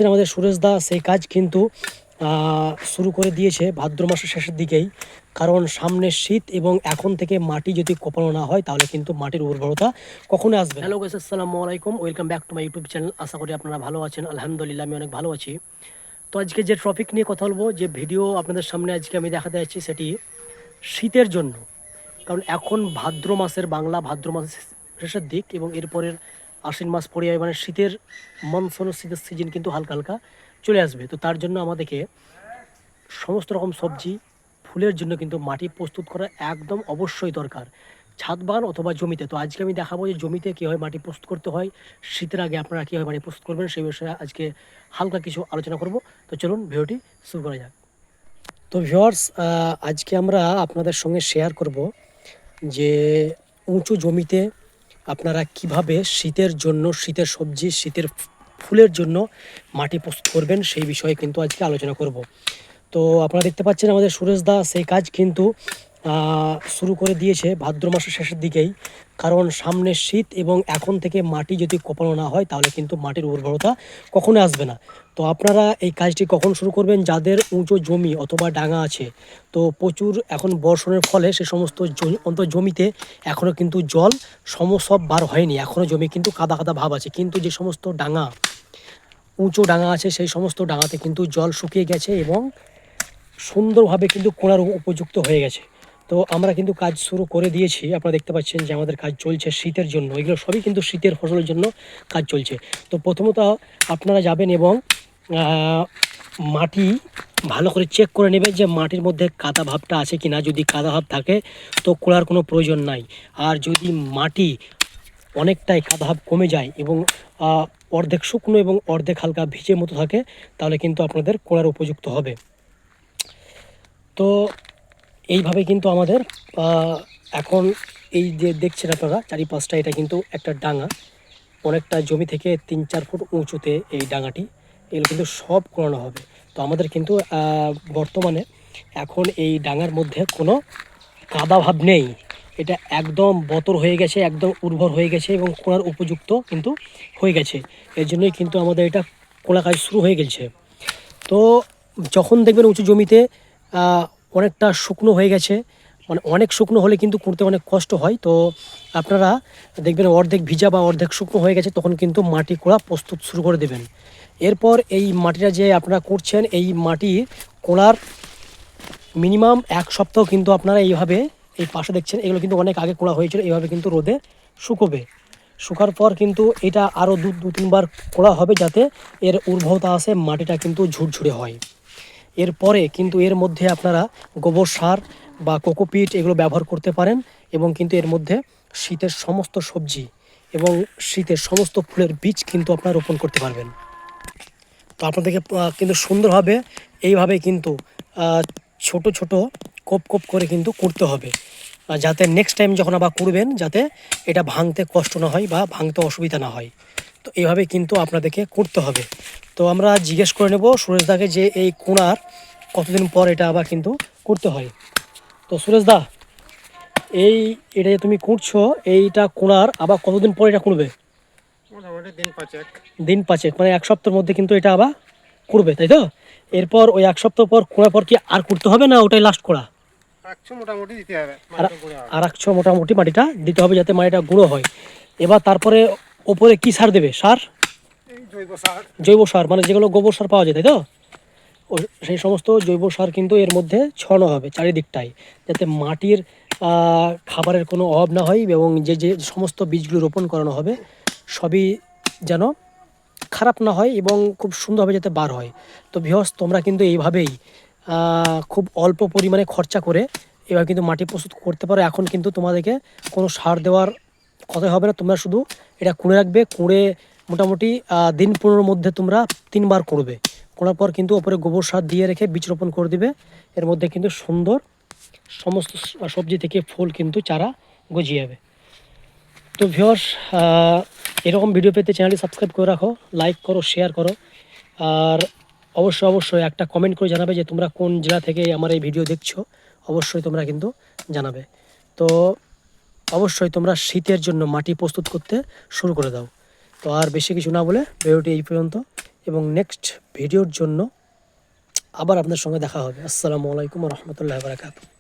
আমাদের সুরেশ দা সেই কাজ কিন্তু শুরু করে দিয়েছে ভাদ্র মাসের শেষের দিকেই। কারণ সামনে শীত এবং এখন থেকে মাটি যদি কোপানো না হয় তাহলে কিন্তু মাটির উর্বরতা কখনো আসবে। হ্যালো গাইস, আসসালামু আলাইকুম, welcome back to my YouTube channel. আশা করি আপনারা ভালো আছেন। আলহামদুলিল্লাহ আমি অনেক ভালো আছি। তো আজকে যে টপিক নিয়ে কথা বলবো, যে ভিডিও আপনাদের সামনে আজকে আমি দেখাতে যাচ্ছি, সেটি শীতের জন্য। কারণ এখন ভাদ্র মাসের ভাদ্র মাসের শেষের দিক এবং এরপরের আশ্বিন মাস পড়ে যাবে, মানে শীতের মনসুন, শীতের সিজন কিন্তু হালকা হালকা চলে আসবে। তো তার জন্য আমাদেরকে সমস্ত রকম সবজি, ফুলের জন্য কিন্তু মাটি প্রস্তুত করা একদম অবশ্যই দরকার, ছাদ বাগান অথবা জমিতে। তো আজকে আমি দেখাবো যে জমিতে কীভাবে মাটি প্রস্তুত করতে হয়, শীতের আগে আপনারা কীভাবে মাটি প্রস্তুত করবেন সেই বিষয়ে আজকে হালকা কিছু আলোচনা করব। তো চলুন ভিডিওটি শুরু করা যাক। তো ভিউয়ার্স, আজকে আমরা আপনাদের সঙ্গে শেয়ার করব যে উঁচু জমিতে আপনারা কিভাবে শীতের জন্য, শীতের সবজি, শীতের ফুলের জন্য মাটি প্রস্তুত করবেন সেই বিষয়ে কিন্তু আজকে আলোচনা করব। তো আপনারা দেখতে পাচ্ছেন আমাদের সুরেশ দা সেই কাজ কিন্তু শুরু করে দিয়েছে ভাদ্র মাসের শেষের দিকেই। কারণ সামনে শীত এবং এখন থেকে মাটি যদি কোপানো না হয় তাহলে কিন্তু মাটির উর্বরতা কখনো আসবে না। তো আপনারা এই কাজটি কখন শুরু করবেন? যাদের উঁচু জমি অথবা ডাঙা আছে, তো প্রচুর এখন বর্ষণের ফলে সে সমস্ত জমিতে এখনও কিন্তু জল সব বার হয়নি, এখনও জমি কিন্তু কাদা কাদা ভাব আছে। কিন্তু যে সমস্ত ডাঙা, উঁচু ডাঙা আছে, সেই সমস্ত ডাঙাতে কিন্তু জল শুকিয়ে গেছে এবং সুন্দরভাবে কিন্তু কোড়ার উপযুক্ত হয়ে গেছে। তো আমরা কিন্তু কাজ শুরু করে দিয়েছি। আপনারা দেখতে পাচ্ছেন যে আমাদের কাজ চলছে শীতের জন্য। এগুলো সবই কিন্তু শীতের ফসলের জন্য কাজ চলছে। তো প্রথমত আপনারা যাবেন এবং মাটি ভালো করে চেক করে নেবেন যে মাটির মধ্যে কাদা ভাবটা আছে কি না। যদি কাদা ভাব থাকে তো কোড়ার কোনো প্রয়োজন নাই। আর যদি মাটি অনেকটাই কাদা ভাব কমে যায় এবং অর্ধেক শুকনো এবং অর্ধেক হালকা ভিজে মতো থাকে, তাহলে কিন্তু আপনাদের কোড়ার উপযুক্ত হবে। তো এইভাবে কিন্তু আমাদের এখন এই যে দেখছেন আপনারা চারিপাশটা, এটা কিন্তু একটা ডাঙা, অনেকটা জমি থেকে 3-4 ফুট উঁচুতে এই ডাঙাটি, এগুলো কিন্তু সব করানো হবে। তো আমাদের কিন্তু বর্তমানে এখন এই ডাঙার মধ্যে কোনো কাদা ভাব নেই, এটা একদম বতর হয়ে গেছে, একদম উর্বর হয়ে গেছে এবং কোড়ার উপযুক্ত কিন্তু হয়ে গেছে। এর জন্যই কিন্তু আমাদের এটা কোড়া কাজ শুরু হয়ে গেছে। তো যখন দেখবেন উঁচু জমিতে অনেকটা শুকনো হয়ে গেছে, মানে অনেক শুকনো হলে কিন্তু করতে অনেক কষ্ট হয়, তো আপনারা দেখবেন অর্ধেক ভিজা বা অর্ধেক শুকনো হয়ে গেছে, তখন কিন্তু মাটি কোড়া প্রস্তুত শুরু করে দেবেন। এরপর এই মাটিটা যে আপনারা করছেন, এই মাটি কোড়ার মিনিমাম 1 সপ্তাহ কিন্তু আপনারা এইভাবে, এই পাশে দেখছেন এগুলো কিন্তু অনেক আগে কোড়া হয়েছিল, এইভাবে কিন্তু রোদে শুকোবে। শুকার পর কিন্তু এটা আরও 2-3 বার কোড়া হবে, যাতে এর উর্বরতা আসে, মাটিটা কিন্তু ঝুরঝুরে হয়। এরপরে কিন্তু এর মধ্যে আপনারা গোবর সার বা কোকোপিট এগুলো ব্যবহার করতে পারেন এবং কিন্তু এর মধ্যে শীতের সমস্ত সবজি এবং শীতের সমস্ত ফুলের বীজ কিন্তু আপনারা রোপণ করতে পারবেন। তো আপনাদেরকে কিন্তু সুন্দরভাবে এইভাবে কিন্তু ছোট ছোট কোপ কোপ করে কিন্তু করতে হবে, যাতে নেক্সট টাইম যখন আবার করবেন যাতে এটা ভাঙতে কষ্ট না হয় বা ভাঙতে অসুবিধা না হয়। তো এইভাবে কিন্তু আপনাদেরকে করতে হবে। তো আমরা জিজ্ঞেস করে নেব সুরেশদাকে যে এই কোণার কতদিন পর এটা আবার কিন্তু করতে হয়। তো সুরেশদা, এটা যে তুমি করছো, এইটা কোণার আবার কতদিন পর এটা করবে? মোটামুটি দিন পাঁচেক, মানে 1 সপ্তাহের মধ্যে কিন্তু এটা আবার করবে, তাই তো? এরপর ওই 1 সপ্তাহ পর কোড়ার পর কি আর করতে হবে, না ওটাই লাস্ট কোড়া? মোটামুটি দিতে হবে, আর 100 মোটামুটি মাটিটা দিতে হবে যাতে মাটিটা গুঁড়ো হয়। এবার তারপরে ওপরে কি সার দেবে? সার, জৈব সার, মানে যেগুলো গোবর সার পাওয়া যায়, তাই তো? ও সেই সমস্ত জৈব সার কিন্তু এর মধ্যে ছড়ানো হবে চারিদিকটাই, যাতে মাটির খাবারের কোনো অভাব না হয় এবং যে যে সমস্ত বীজগুলো রোপণ করানো হবে সবই যেন খারাপ না হয় এবং খুব সুন্দরভাবে যাতে বার হয়। তো ভিউয়ার্স, তোমরা কিন্তু এইভাবেই খুব অল্প পরিমাণে খরচা করে এবার কিন্তু মাটি প্রস্তুত করতে পারো। এখন কিন্তু তোমাদেরকে কোনো সার দেওয়ার কথাই হবে না, তোমরা শুধু এটা কুড়ে রাখবে, কুড়ে মোটামুটি দিন 15 মধ্যে তোমরা 3 বার করবে। করার পর কিন্তু ওপরে গোবর সার দিয়ে রেখে বীজ রোপণ করে দিবে। এর মধ্যে কিন্তু সুন্দর সমস্ত সবজি থেকে ফুল কিন্তু চারা গজিয়ে যাবে। তো ভিউয়ার্স, এরকম ভিডিও পেতে চ্যানেলটি সাবস্ক্রাইব করে রাখো, লাইক করো, শেয়ার করো, আর অবশ্যই একটা কমেন্ট করে জানাবে যে তোমরা কোন জেলা থেকে আমার এই ভিডিও দেখছো, অবশ্যই তোমরা কিন্তু জানাবে। তো অবশ্যই তোমরা শীতের জন্য মাটি প্রস্তুত করতে শুরু করে দাও। তো আর বেশি কিছু না বলে ভিডিওটি এই পর্যন্ত, এবং নেক্সট ভিডিওর জন্য আবার আপনার সঙ্গে দেখা হবে। আসসালামু আলাইকুম রহমতুল্লাহ বারাকাতুহু।